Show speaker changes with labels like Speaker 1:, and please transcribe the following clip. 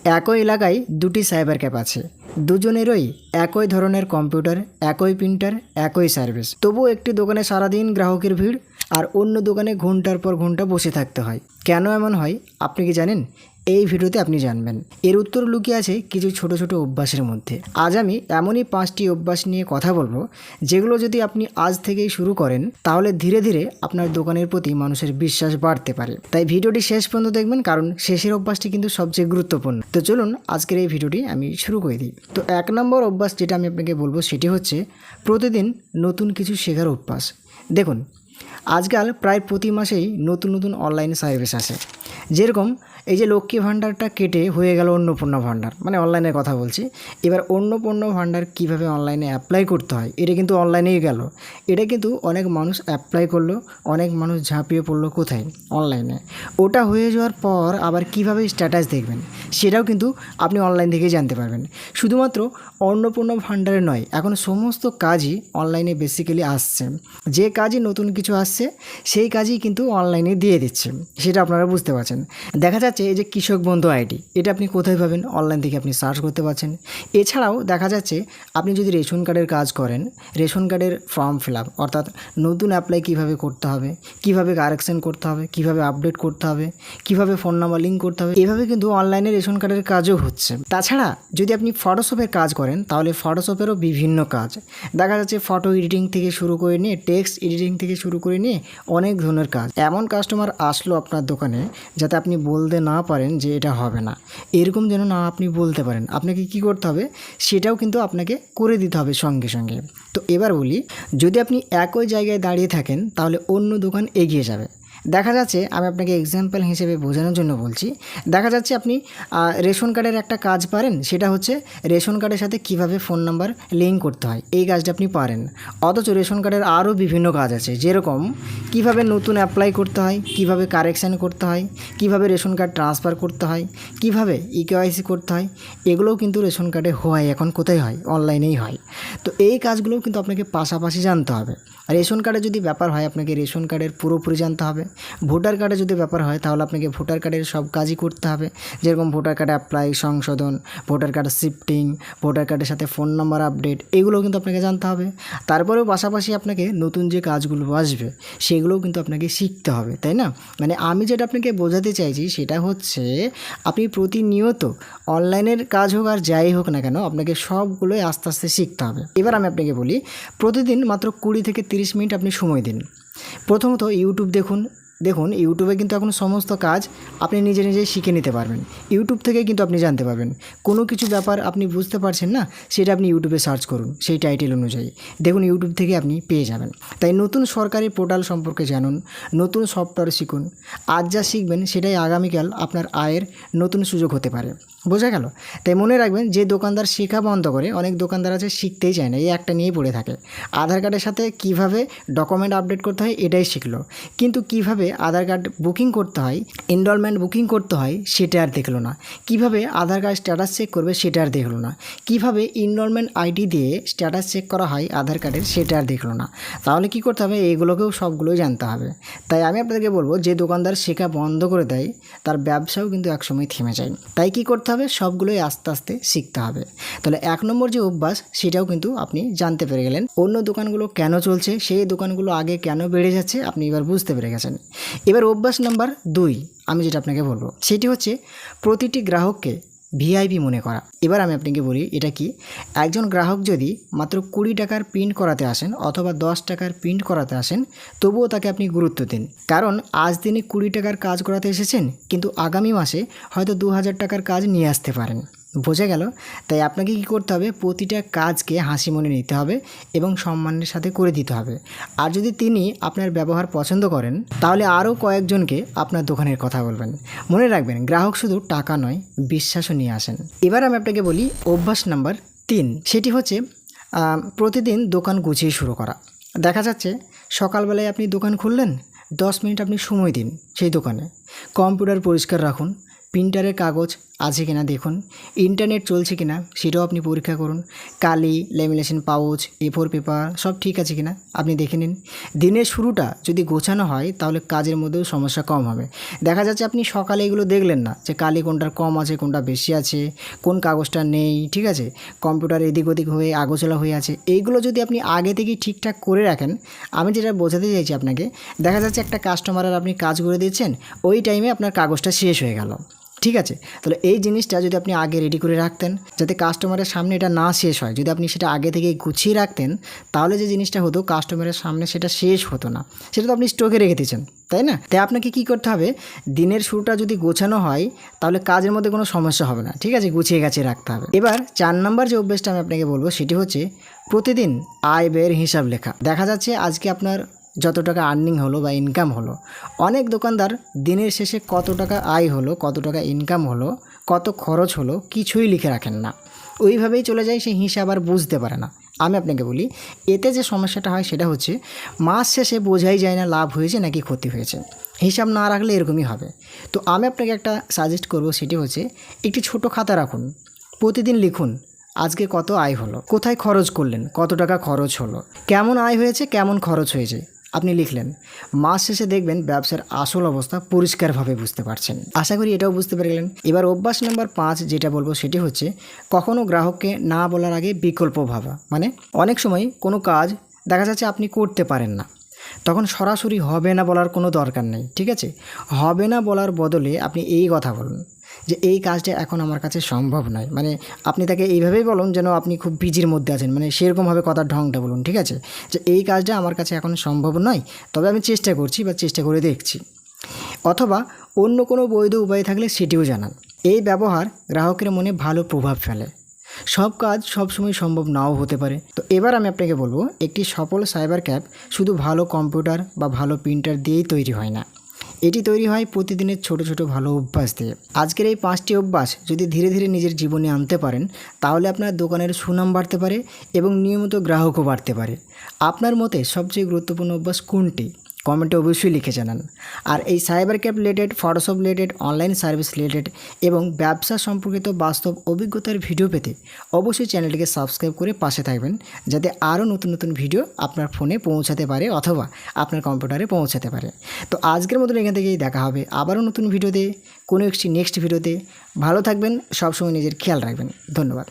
Speaker 1: একই এলাকায় দুটি সাইবার ক্যাফে আছে, দুজনেরই একই ধরনের কম্পিউটার, একই প্রিন্টার, একই সার্ভিস, তবুও একটি দোকানে সারাদিন গ্রাহকের ভিড় আর অন্য দোকানে ঘন্টার পর ঘন্টা বসে থাকতে হয়। কেন এমন হয় আপনি কি জানেন? এই ভিডিওতে আপনি জানবেন। এর উত্তর লুকিয়ে আছে কিছু ছোট ছোট অভ্যাসের মধ্যে। আজ আমি এমনই 5টি অভ্যাস নিয়ে কথা বলবো, যেগুলো যদি আপনি আজ থেকেই শুরু করেন তাহলে ধীরে ধীরে আপনার দোকানের প্রতি মানুষের বিশ্বাস বাড়তে পারে। তাই ভিডিওটি শেষ পর্যন্ত দেখবেন, কারণ শেষের অভ্যাসটি কিন্তু সবচেয়ে গুরুত্বপূর্ণ। তো চলুন আজকের এই ভিডিওটি আমি শুরু করে দিই। তো 1 নম্বর অভ্যাস যেটা আমি আপনাকে বলবো সেটি হচ্ছে প্রতিদিন নতুন কিছু শেখার অভ্যাস। দেখুন, আজকাল প্রায় প্রতি মাসেই নতুন নতুন অনলাইন সার্ভিস আসে। যেরকম এই যে লক্ষ্মী ভাণ্ডারটা কেটে হয়ে গেল অন্নপূর্ণা ভাণ্ডার, মানে অনলাইনের কথা বলছি। এবার অন্নপূর্ণা ভাণ্ডার কীভাবে অনলাইনে অ্যাপ্লাই করতে হয়, এটা কিন্তু অনলাইনেই গেল। এটা কিন্তু অনেক মানুষ অ্যাপ্লাই করলো, অনেক মানুষ ঝাঁপিয়ে পড়লো কোথায়? অনলাইনে। ওটা হয়ে যাওয়ার পর আবার কিভাবে স্ট্যাটাস দেখবেন সেটাও কিন্তু আপনি অনলাইন থেকেই জানতে পারবেন। শুধুমাত্র অন্নপূর্ণা ভাণ্ডারে নয়, এখন সমস্ত কাজই অনলাইনে বেসিক্যালি আসছে। যে কাজই নতুন কিছু আসছে সেই কাজই কিন্তু অনলাইনে দিয়ে দিচ্ছে, সেটা আপনারা বুঝতে পারছেন। দেখা যাচ্ছে এই যে কৃষক বন্ধু আইডি, এটা আপনি কোথায় পাবেন? অনলাইন থেকে আপনি সার্চ করতে পারছেন। এছাড়াও দেখা যাচ্ছে আপনি যদি রেশন কার্ডের কাজ করেন, রেশন কার্ডের ফর্ম ফিল আপ অর্থাৎ নতুন অ্যাপ্লাই কীভাবে করতে হবে, কীভাবে কারেকশন করতে হবে, কীভাবে আপডেট করতে হবে, কীভাবে ফোন নাম্বার লিঙ্ক করতে হবে, এভাবে কিন্তু অনলাইনে রেশন কার্ডের কাজও হচ্ছে। তাছাড়া যদি আপনি ফটোশপের কাজ করেন তাহলে ফটোশপেরও বিভিন্ন কাজ দেখা যাচ্ছে। ফটো এডিটিং থেকে শুরু করে নিয়ে টেক্সট এডিটিং থেকে শুরু করে নিয়ে অনেক ধরনের কাজ। এমন কাস্টমার আসলো আপনার দোকানে যাতে আপনি বলতে না পারেন যে এটা হবে না, এরকম যেন না আপনি বলতে পারেন। আপনাকে কি করতে হবে সেটাও কিন্তু আপনাকে করে দিতে হবে সঙ্গে সঙ্গে। তো এবার বলি, যদি আপনি একই জায়গায় দাঁড়িয়ে থাকেন তাহলে অন্য দোকান এগিয়ে যাবে। দেখা যাচ্ছে, আমি আপনাকে এক্সাম্পল হিসেবে বোঝানোর জন্য বলছি, দেখা যাচ্ছে আপনি রেশন কার্ডের একটা কাজ পারেন, সেটা হচ্ছে রেশন কার্ডের সাথে কিভাবে ফোন নাম্বার লিঙ্ক করতে হয়, এই কাজটা আপনি পারেন। অথচ রেশন কার্ডের আরও বিভিন্ন কাজ আছে, যেরকম কিভাবে নতুন অ্যাপ্লাই করতে হয়, কিভাবে কারেকশান করতে হয়, কিভাবে রেশন কার্ড ট্রান্সফার করতে হয়, কিভাবে ইকেওয়াইসি করতে হয়, এগুলোও কিন্তু রেশন কার্ডে হয়। এখন কোথায় হয়? অনলাইনেই হয়। তো এই কাজগুলোও কিন্তু আপনাকে পাশাপাশি জানতে হবে। আর রেশন কার্ডে যদি ব্যাপার হয় আপনাকে রেশন কার্ডের পুরোপুরি জানতে হবে। ভোটার কার্ডে যদি ব্যাপার হয় তাহলে আপনাকে ভোটার কার্ডের সব কাজই করতে হবে, যেরকম ভোটার কার্ড অ্যাপ্লাই, সংশোধন, ভোটার কার্ড শিফটিং, ভোটার কার্ডের সাথে ফোন নাম্বার আপডেট, এগুলোও কিন্তু আপনাকে জানতে হবে। তারপরেও পাশাপাশি আপনাকে নতুন যে কাজগুলো আসবে সেগুলোও কিন্তু আপনাকে শিখতে হবে, তাই না? মানে আমি যেটা আপনাকে বোঝাতে চাইছি সেটা হচ্ছে আপনি প্রতিনিয়ত অনলাইনের কাজ হোক আর যাই হোক না কেন, আপনাকে সবগুলোই আস্তে আস্তে শিখতে হবে। এবার আমি আপনাকে বলি, প্রতিদিন মাত্র 20 থেকে 30 মিনিট আপনি সময় দিন। প্রথমত ইউটিউব দেখুন। ইউটিউবে কিন্তু এখন সমস্ত কাজ আপনি নিজে নিজেই শিখে নিতে পারবেন। ইউটিউব থেকে কিন্তু আপনি জানতে পারবেন। কোনো কিছু ব্যাপার আপনি বুঝতে পারছেন না, সেটা আপনি ইউটিউবে সার্চ করুন সেই টাইটেল অনুযায়ী, দেখুন ইউটিউব থেকে আপনি পেয়ে যাবেন। তাই নতুন সরকারি পোর্টাল সম্পর্কে জানুন, নতুন সফটওয়্যার শিখুন। আজ যা শিখবেন সেটাই আগামীকাল আপনার আয়ের নতুন সুযোগ হতে পারে। বোঝা গেল? তাই মনে রাখবেন, যে দোকানদার শেখা বন্ধ করে, অনেক দোকানদার আছে শিখতেই চায় না, এই একটা নিয়েই পড়ে থাকে। আধার কার্ডের সাথে কিভাবে ডকুমেন্ট আপডেট করতে হয় এটাই শিখলো, কিন্তু কিভাবে আধার কার্ড বুকিং করতে হয়, এনরোলমেন্ট বুকিং করতে হয় সেটা আর দেখলো না। কিভাবে আধার কার্ড স্ট্যাটাস চেক করবে সেটা আর দেখলো না। কিভাবে এনরোলমেন্ট আইডি দিয়ে স্ট্যাটাস চেক করা হয় আধার কার্ডের সেটা আর দেখলো না। তাহলে কি করতে হবে? এগুলোকেও সবগুলোই জানতে হবে। তাই আমি আপনাদেরকে বলবো, যে দোকানদার শেখা বন্ধ করে দেয় তার ব্যবসাও কিন্তু একসময় থেমে যায়। তাই কি করতে হবে? সবগুলোই আস্তে আস্তে শিখতে হবে। তাহলে 1 নম্বর যে অভ্যাস সেটাও কিন্তু আপনি জানতে পেরে গেলেন। অন্য দোকানগুলো কেন চলছে, সেই দোকানগুলো আগে কেন বেড়ে যাচ্ছে, আপনি এবার বুঝতে পেরে গেছেন। এবার অভ্যাস নাম্বার 2 আমি যেটা আপনাকে বলবো সেটি হচ্ছে প্রতিটি গ্রাহককে ভিআইপি মনে করা। এবার আমি আপনাকে বলি এটা কি। একজন গ্রাহক যদি মাত্র 20 টাকার প্রিন্ট করাতে আসেন অথবা 10 টাকার প্রিন্ট করাতে আসেন, তবুও তাকে আপনি গুরুত্ব দিন। কারণ আজ তিনি 20 টাকার কাজ করাতে এসেছেন, কিন্তু আগামী মাসে হয়তো 2000 টাকার কাজ নিয়ে আসতে পারেন। বোঝা গেল? তাই আপনাকে কি করতে হবে? প্রতিটা কাজকে হাসি মনে নিতে হবে এবং সম্মানের সাথে করে দিতে হবে। আর যদি তিনি আপনার ব্যবহার পছন্দ করেন তাহলে আরও কয়েকজনকে আপনার দোকানের কথা বলবেন। মনে রাখবেন, গ্রাহক শুধু টাকা নয়, বিশ্বাসও নিয়ে আসেন। এবার আমি আপনাকে বলি অভ্যাস নাম্বার 3, সেটি হচ্ছে প্রতিদিন দোকান গুছিয়ে শুরু করা। দেখা যাচ্ছে সকালবেলায় আপনি দোকান খুললেন, 10 মিনিট আপনি সময় দিন সেই দোকানে। কম্পিউটার পরিষ্কার রাখুন, প্রিন্টারের কাগজ আছে কিনা দেখুন, ইন্টারনেট চলছে কিনা সেটাও আপনি পরীক্ষা করুন, কালি, ল্যামিনেশন পাউচ, A4 পেপার সব ঠিক আছে কিনা আপনি দেখে নিন। দিনের শুরুটা যদি গোছানো হয় তাহলে কাজের মধ্যেও সমস্যা কম হবে। দেখা যাচ্ছে আপনি সকালে এগুলো দেখলেন না যে কালি কোনটার কম আছে, কোনটা বেশি আছে, কোন কাগজটা নেই, ঠিক আছে, কম্পিউটার এদিক ওদিক হয়ে আগোছালা হয়ে আছে। এইগুলো যদি আপনি আগে থেকেই ঠিকঠাক করে রাখেন, আমি যেটা বোঝাতে চাইছি আপনাকে, দেখা যাচ্ছে একটা কাস্টমারের আপনি কাজ করে দিচ্ছেন, ওই টাইমে আপনার কাগজটা শেষ হয়ে গেল, ঠিক আছে। তাহলে এই জিনিসটা যদি আপনি আগে রেডি করে রাখতেন, যাতে কাস্টমারের সামনে এটা না শেষ হয়, যদি আপনি সেটা আগে থেকে গুছিয়ে রাখতেন, তাহলে যে জিনিসটা হতো কাস্টমারের সামনে সেটা শেষ হতো না। সেটা তো আপনি স্টকে রেখে দিয়েছেন, তাই না? তাই আপনাকে কী করতে হবে, দিনের শুরুটা যদি গোছানো হয় তাহলে কাজের মধ্যে কোনো সমস্যা হবে না, ঠিক আছে, গুছিয়ে গাছিয়ে রাখতে হবে। এবার 4 নম্বর যে অভ্যেসটা আমি আপনাকে বলবো সেটি হচ্ছে প্রতিদিন আয় ব্যয়ের হিসাব লেখা। দেখা যাচ্ছে আজকে আপনার যত টাকা আর্নিং হলো বা ইনকাম হলো, অনেক দোকানদার দিনের শেষে কত টাকা আয় হলো, কত টাকা ইনকাম হলো, কত খরচ হলো কিছুই লিখে রাখেন না, ওইভাবেই চলে যায়, সেই হিসাব আর বুঝতে পারে না। আমি আপনাকে বলি, এতে যে সমস্যাটা হয় সেটা হচ্ছে মাস শেষে বোঝাই যায় না লাভ হয়েছে নাকি ক্ষতি হয়েছে। হিসাব না রাখলে এরকমই হবে। তো আমি আপনাকে একটা সাজেস্ট করব, সেটি হচ্ছে একটি ছোট খাতা রাখুন, প্রতিদিন লিখুন আজকে কত আয় হলো, কোথায় খরচ করলেন, কত টাকা খরচ হলো, কেমন আয় হয়েছে, কেমন খরচ হয়েছে, আপনি লিখলেন। মাস শেষে দেখবেন ব্যবসার আসল অবস্থা পরিষ্কারভাবে বুঝতে পারছেন। আশা করি এটাও বুঝতে পারলেন। এবার অভ্যাস নাম্বার 5 যেটা বলবো সেটি হচ্ছে কখনো গ্রাহককে না বলার আগে বিকল্প ভাবা। মানে অনেক সময় কোনো কাজ দেখা যাচ্ছে আপনি করতে পারেন না, তখন সরাসরি হবে না বলার কোনো দরকার নেই, ঠিক আছে। হবে না বলার বদলে আপনি এই কথা বলুন যে এই কাজটা এখন আমার কাছে সম্ভব নয়। মানে আপনি তাকে এইভাবেই বলুন যেন আপনি খুব বিজির মধ্যে আছেন, মানে সেরকমভাবে কথার ঢংটা বলুন, ঠিক আছে, যে এই কাজটা আমার কাছে এখন সম্ভব নয়, তবে আমি চেষ্টা করছি বা চেষ্টা করে দেখছি। অথবা অন্য কোনো বৈধ উপায় থাকলে সেটিও জানান। এই ব্যবহার গ্রাহকের মনে ভালো প্রভাব ফেলে। সব কাজ সবসময় সম্ভব নাও হতে পারে। তো এবার আমি আপনাকে বলবো, একটি সফল সাইবার ক্যাফে শুধু ভালো কম্পিউটার বা ভালো প্রিন্টার দিয়েই তৈরি হয় না, এটি তৈরি হয় প্রতিদিনের ছোট ছোট ভালো অভ্যাস দিয়ে। আজকের এই 5টি অভ্যাস যদি ধীরে ধীরে নিজের জীবনে আনতে পারেন, তাহলে আপনার দোকানের সুনাম বাড়তে পারে এবং নিয়মিত গ্রাহকও বাড়তে পারে। আপনার মতে সবচেয়ে গুরুত্বপূর্ণ অভ্যাস কোনটি? কমেন্টে অবশ্যই লিখে জানান। আর এই cyber cafe related, Photoshop related, online service related এবং ব্যবসা সম্পর্কিত বাস্তব অভিজ্ঞতার ভিডিও পেতে অবশ্যই চ্যানেলটিকে সাবস্ক্রাইব করে পাশে থাকবেন, যাতে আরও নতুন নতুন ভিডিও আপনার ফোনে পৌঁছাতে পারে অথবা আপনার কম্পিউটারে পৌঁছাতে পারে। তো আজকের মতন এখান থেকেই দেখা হবে আবারও নতুন ভিডিওতে, কোনো একটি নেক্সট ভিডিওতে। ভালো থাকবেন, সবসময় নিজের খেয়াল রাখবেন। ধন্যবাদ।